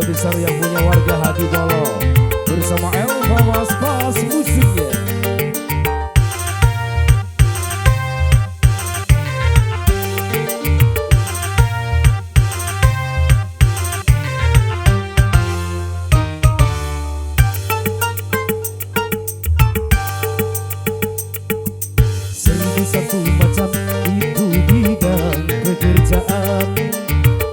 besar yang punya warga hati Bolo bersama Elva Mas Pas musiknya. Seribu satu macam itu bidang pekerjaan,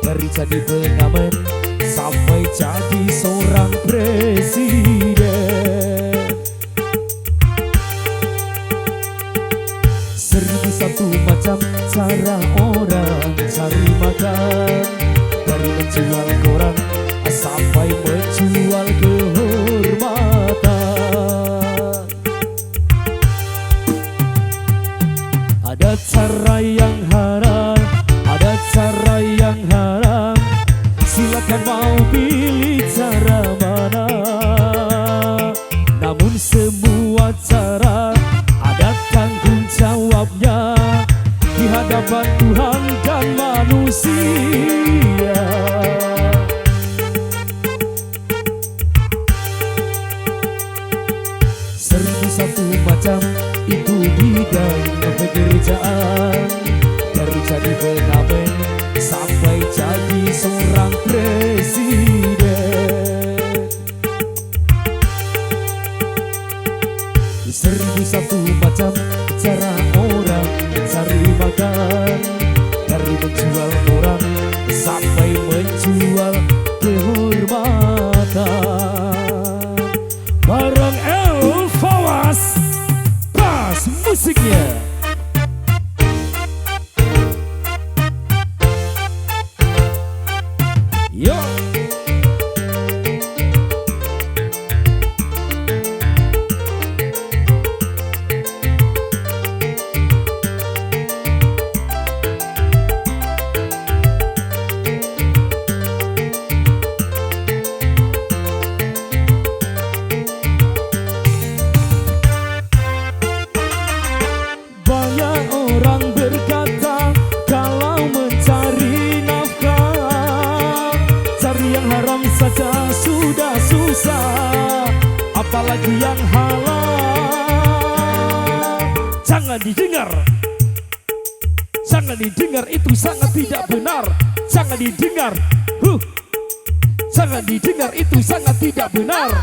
dari jadi pengamen sampai jadi seorang presiden. Seribu satu macam cara orang cari makan, dari menjual koran sampai menjual kehormatan. Ada cara yang haram, ada cara yang haram, silakan mau pilih cara mana. Namun semua cara ada tanggung jawabnya di hadapan Tuhan dan manusia. Seribu satu macam itu bidang pekerjaan, dari jadi pengamen sampai jadi seorang presiden. Seribu satu macam cara orang cari makan, dari menjual koran sampai menjual kehormatan. Bareng Elva Mas Pas musiknya. Yo. Banyak orang berkata kalau mencari nafkah, cari yang haram saja sudah susah, apalagi yang halal. Jangan didengar, jangan didengar, itu sangat tidak benar. Jangan didengar, jangan didengar, itu sangat tidak benar.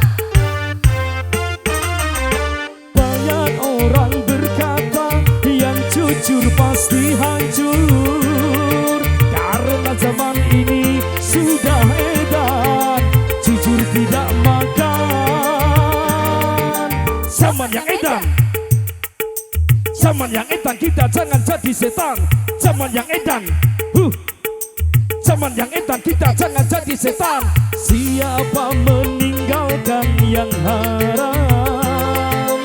Banyak orang berkata yang jujur pasti hancur, karena zaman ini sudah edan jujur tidak makan. Zaman yang edan, zaman yang edan, kita jangan jadi setan. Zaman yang edan, zaman yang edan, kita jangan jadi setan. Siapa meninggalkan yang haram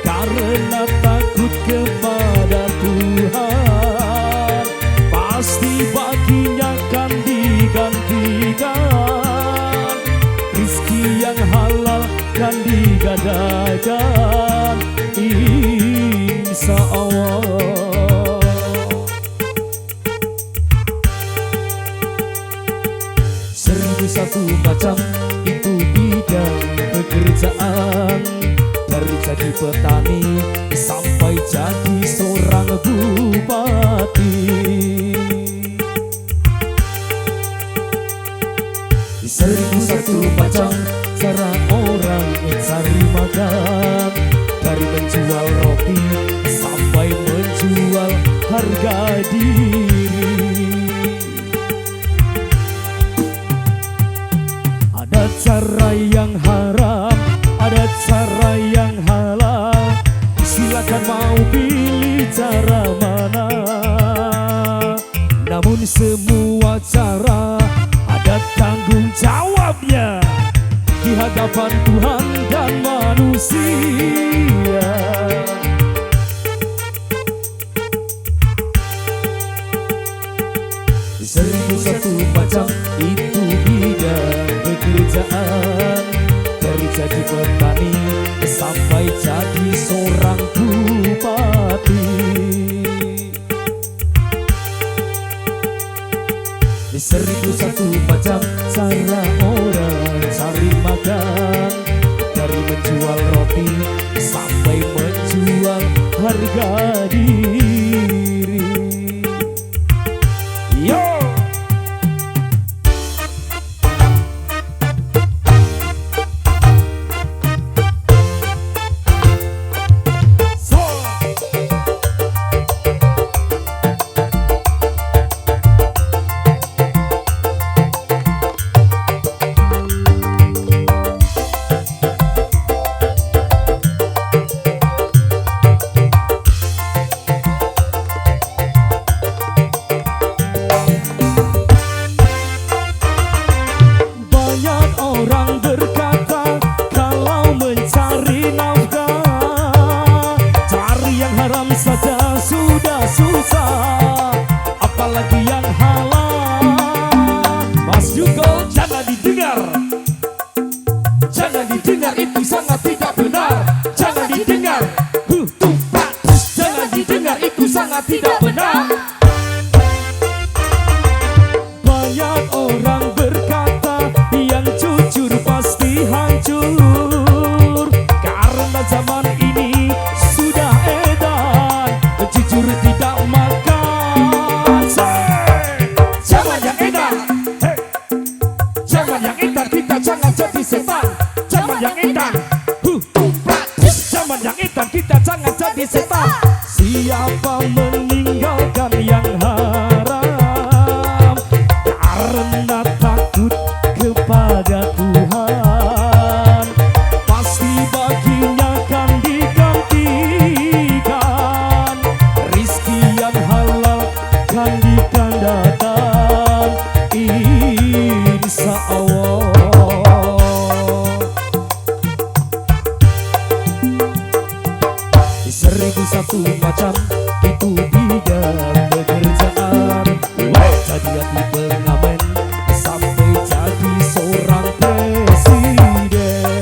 karena takut kepada Tuhan, pasti baginya akan digantikan. Rizki yang halal kan digadaikan, insya Allah. Seribu satu macam itu bidang pekerjaan, dari jadi petani sampai jadi seorang bupati. Seribu satu macam cara orang cari makan, dari menjual roti sampai menjual harga diri. Ada cara yang haram, ada cara yang halal, silakan mau pilih cara mana. Namun semua cara ada tanggung jawabnya di hadapan Tuhan dan manusia. Seribu satu macam itu bidang pekerjaan, dari jadi petani sampai jadi seorang bupati. Seribu satu macam cara orang harga diri. Yo. Orang berkata kalau mencari nafkah, cari yang haram saja sudah susah, apalagi yang halal. Mas Yugo, jangan didengar, jangan didengar, itu sangat tidak benar. Jangan didengar, tumpat, jangan didengar, itu sangat tidak benar. Banyak orang berkata yang jujur pasti hancur, karena zaman ini sudah edan jujur tidak makan. Zaman yang edan, hey. Zaman yang edan, kita jangan jadi setan. Zaman yang edan, zaman yang edan, kita jangan jadi setan. Siapa meninggalkan yang haram karena takut kepada Tuhan, pasti baginya kan digantikan. Rizki yang halal kan digandakan, insya Allah. Seribu satu macam itu bidang pekerjaan, jadi hati pengamen sampai jadi seorang presiden.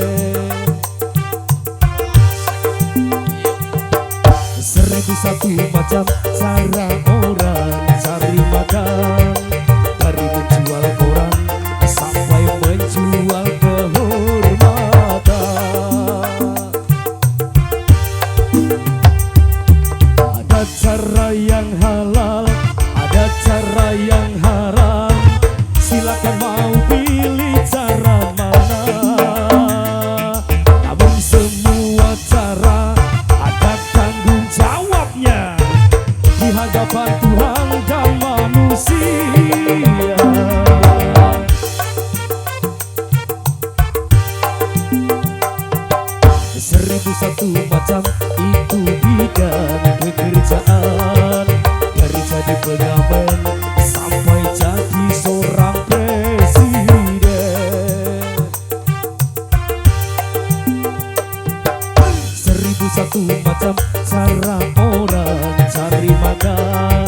Seribu satu macam cara orang cari makan, dari menjual koran sampai menjual kehormatan. Ada cara yang halal, ada cara yang haram, silakan mau pilih cara mana. Namun semua cara ada tanggung jawabnya di hadapan Tuhan dan manusia. Seribu satu macam itu bidang pekerjaan, dari jadi pengamen sampai jadi seorang presiden. Seribu satu macam cara orang cari makan,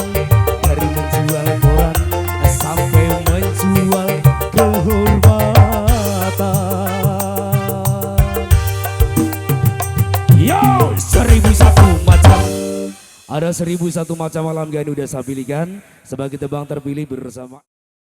dari menjual koran sampai menjual kehormatan. Yo, 1001 macam. Ada 1001 macam malam gani udah saya pilihkan sebagai tebang terpilih bersama